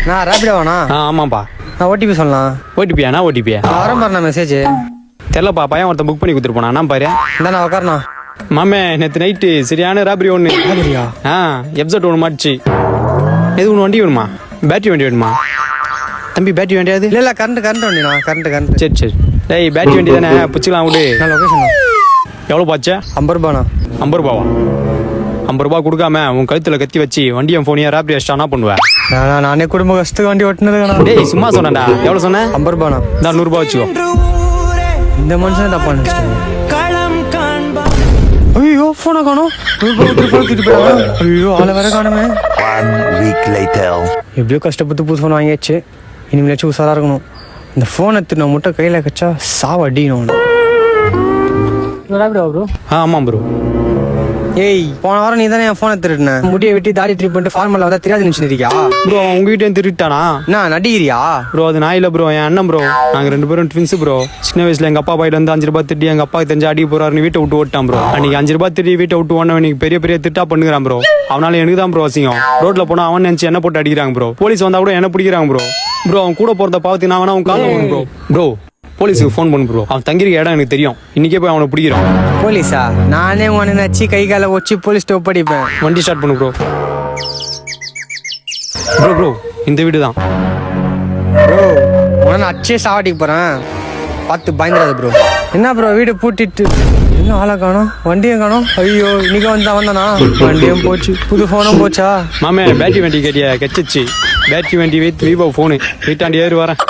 நான் ரேபிடோவாண்ணா? ஆமாப்பா. நான் ஓடிபி சொல்லலாம். ஓடிபியா? நான் ஓடிபியா? வரேன் பாருண்ணா மெசேஜ். தெரியலப்பா, பையன் ஒருத்தன் புக் பண்ணி கொடுத்துட்டு போனா. நான் பாரு. இந்தாண்ணா உக்காரணா. மாமே நேற்று நைட்டு சரியான ராபரி ஒன்று. ராபரியா? எப்செட் ஒன்று மாட்டுச்சு. எது ஒன்று வண்டி வேணுமா? பேட்டரி வண்டி வேணுமா தம்பி? பேட்டரி வண்டியாது? இல்லை கரண்ட் வண்டிண்ணா. கரண்ட். சரி. டேய் பேட்டரி வண்டி தானே, பிடிச்சிக்கலாம் விடு. நான் லொக்கேஷன் எவ்வளோ பாச்சா? 50 ரூபாண்ணா. 50 ரூபாவா? 50 ரூபா கொடுக்காம உன் கழுத்தில் கத்தி வச்சு வண்டியை ஃபோனியா ராபரி அடிச்சா என்ன பண்ணுவேன்? நானே குடும்ப கஷ்டத்துக்கு வண்டி ஓட்டுனதுண்ணா. டேய் சும்மா சொன்னேன்டா. எவ்வளோ சொன்னேன்? 50 ரூபாண்ணா. நான் 100 ரூபா வச்சுக்கோ. இந்த மனுஷன் தப்பா நினைச்சிட்டேன். ஐயோ போனை காணோம். ஐயோ ஆளை வேற காணுமே. 1 week later. எப்படியோ கஷ்டப்பட்டு புது ஃபோன் வாங்கியாச்சு. இனிமேலாச்சும் உஷாரா இருக்கணும். இந்த ஃபோன் எடுத்து நான் முட்டை கையில கச்சா சாவடிக்கணும். ஆமாம் ப்ரோ. ஏய் போன வாரம் நீ தானே என் ஃபோனை திருடின. முடியை வெட்டி தாடி ட்ரிப் பண்ணிட்டு ஃபார்மலா வந்தா தெரியாது நினைச்சிருக்கியா? ப்ரோ உங்க வீட்டையும் திருட்டானா? நான் நடிகிறியா? ப்ரோ அது நான் இல்லை ப்ரோ, என் அண்ணன் ப்ரோ. நாங்கள் 2 பேரும் ட்வின்ஸ் ப்ரோ. சின்ன வயசுல எங்கள் அப்பா போயிட்டு வந்து 5 ரூபாய் திட்டி எங்கள் அப்பாவுக்கு தெரிஞ்சு அடி போறாருன்னு வீட்டை விட்டு ஓட்டான் ப்ரோ. அன்னைக்கு 5 ரூபாய் திட்டி வீட்டை விட்டு ஓடனவனுக்கு பெரிய பெரிய திட்டா பண்ணுறான் ப்ரோ. அவனால எனக்கு தான் ப்ரோ அசிங்கம். ரோட்ல போனா அவன் நினைச்சு என்ன போட்டு அடிக்கிறாங்க ப்ரோ. போலீஸ் வந்தா கூட என்ன பிடிக்கிறாங்க ப்ரோ. ப்ரோ அவன் கூட போறத பாவத்துக்கு நான் வேணா அவன் காலம் வரும் ப்ரோ. ப்ரோ போலீஸுக்கு ஃபோன் பண்ணு ப்ரோ. அவன் தங்கிருக்க இடம் எனக்கு தெரியும். இன்னைக்கே போய் அவனை பிடிக்கிறான். போலீஸா? நானே உன்னை நச்சு கை காலை வச்சு போலீஸ் ஸ்டாப் படிப்பேன். வண்டி ஸ்டார்ட் பண்ணு ப்ரோ. ப்ரோ இந்த வீடு தான் ப்ரோ. உன்னை அச்சே சாவடிக்க போறேன், பார்த்து பயந்துடாத ப்ரோ. என்ன ப்ரோ வீடு பூட்டிட்டு என்ன ஆளை காணோம், வண்டியும் காணோம். ஐயோ இன்னைக்கு வந்தானா? வண்டியும் போச்சு, புது ஃபோனும் போச்சா? மாமே பேட்டரி வண்டி கேட்டியா? கச்சிச்சு பேட்டரி வண்டி வைத்து விவோ ஃபோனு வீட்டாண்டி ஏறி வரேன்.